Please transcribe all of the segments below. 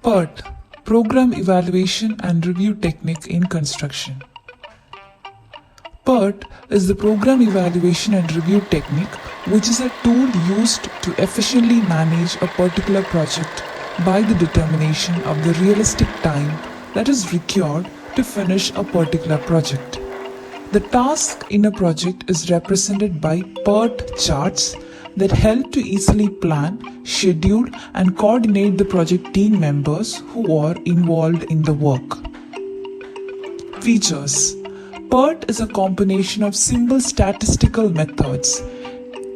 PERT, Program Evaluation and Review Technique in Construction. PERT is the Program Evaluation and Review Technique, which is a tool used to efficiently manage a particular project by the determination of the realistic time that is required to finish a particular project. The task in a project is represented by PERT charts that help to easily plan, schedule, and coordinate the project team members who are involved in the work. Features: PERT is a combination of simple statistical methods.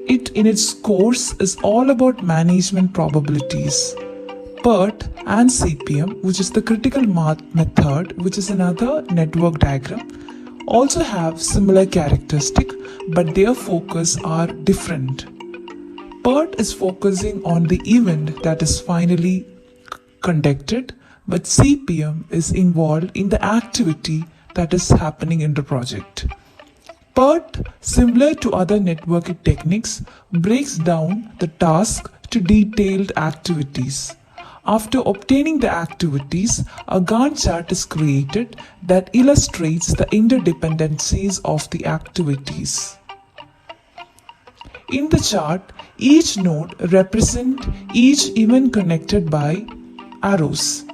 It in its course is all about management probabilities. PERT and CPM, which is the critical math method, which is another network diagram, also have similar characteristics, but their focus are different. PERT is focusing on the event that is finally conducted, but CPM is involved in the activity that is happening in the project. PERT, similar to other networking techniques, breaks down the task to detailed activities. After obtaining the activities, a Gantt chart is created that illustrates the interdependencies of the activities. In the chart, each node represents each event connected by arrows.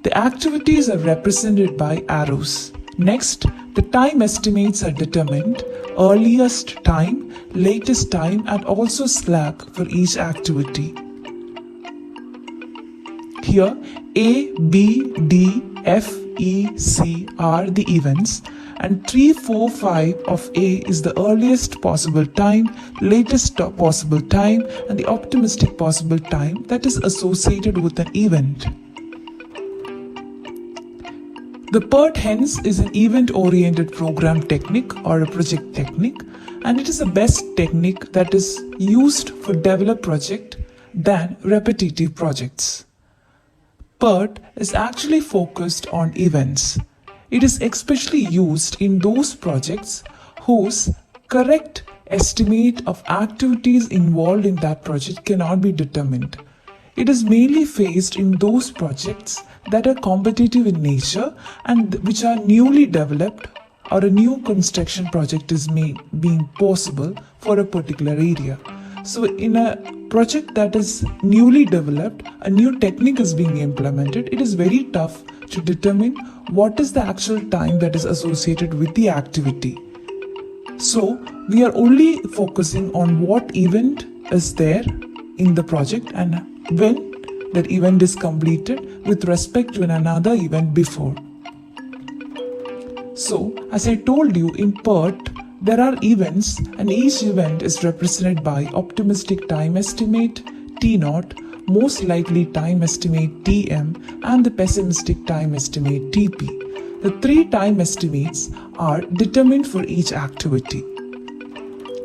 The activities are represented by arrows. Next, the time estimates are determined: earliest time, latest time, and also slack for each activity. Here, A, B, D, F, E, C are the events, and 3, 4, 5 of A is the earliest possible time, latest possible time, and the optimistic possible time that is associated with an event. The PERT hence is an event-oriented program technique or a project technique, and it is the best technique that is used for developed project than repetitive projects. PERT is actually focused on events. It is especially used in those projects whose correct estimate of activities involved in that project cannot be determined. It is mainly faced in those projects that are competitive in nature and which are newly developed, or a new construction project is being possible for a particular area. So in a project that is newly developed, a new technique is being implemented, it is very tough to determine what is the actual time that is associated with the activity. So we are only focusing on what event is there in the project and when that event is completed with respect to another event before. So as I told you, in PERT there are events, and each event is represented by optimistic time estimate T0, most likely time estimate Tm, and the pessimistic time estimate Tp. The three time estimates are determined for each activity.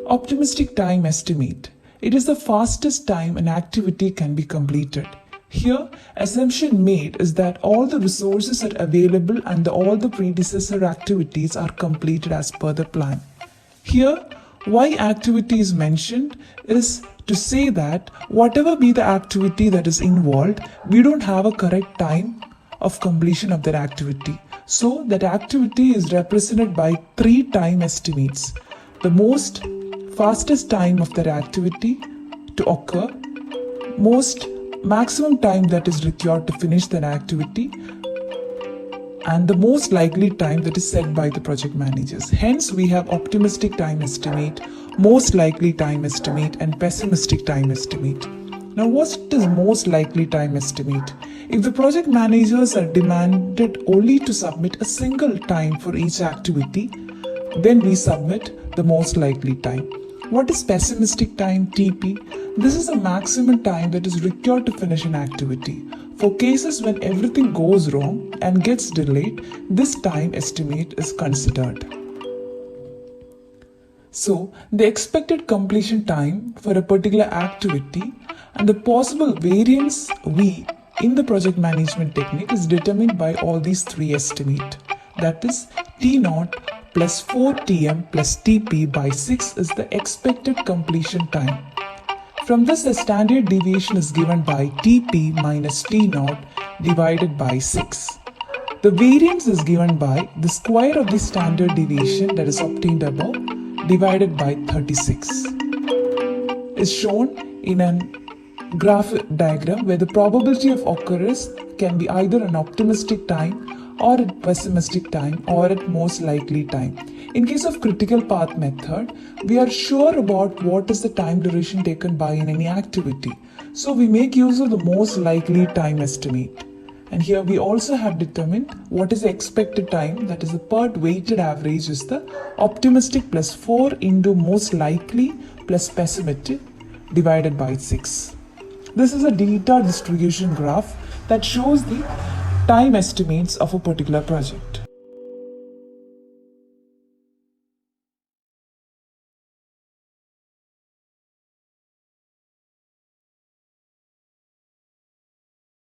Optimistic time estimate. It is the fastest time an activity can be completed. Here, assumption made is that all the resources are available and all the predecessor activities are completed as per the plan. Here, why activity is mentioned is to say that whatever be the activity that is involved, we don't have a correct time of completion of that activity. So that activity is represented by three time estimates. The most fastest time of that activity to occur, maximum time that is required to finish that activity, and the most likely time that is set by the project managers. Hence, we have optimistic time estimate, most likely time estimate, and pessimistic time estimate. Now, what is most likely time estimate? If the project managers are demanded only to submit a single time for each activity, then we submit the most likely time. What is pessimistic time, TP? This is the maximum time that is required to finish an activity. For cases when everything goes wrong and gets delayed, this time estimate is considered. So, the expected completion time for a particular activity and the possible variance V in the project management technique is determined by all these three estimates. That is, T0 plus 4Tm plus Tp by 6 is the expected completion time. From this, a standard deviation is given by Tp minus T0 divided by 6. The variance is given by the square of the standard deviation that is obtained above divided by 36. Is shown in a graph diagram where the probability of occurrence can be either an optimistic time or a pessimistic time or at most likely time. In case of critical path method, we are sure about what is the time duration taken by in any activity. So we make use of the most likely time estimate. And here we also have determined what is the expected time, that is the PERT weighted average is the optimistic plus 4 into most likely plus pessimistic divided by 6. This is a data distribution graph that shows the time estimates of a particular project.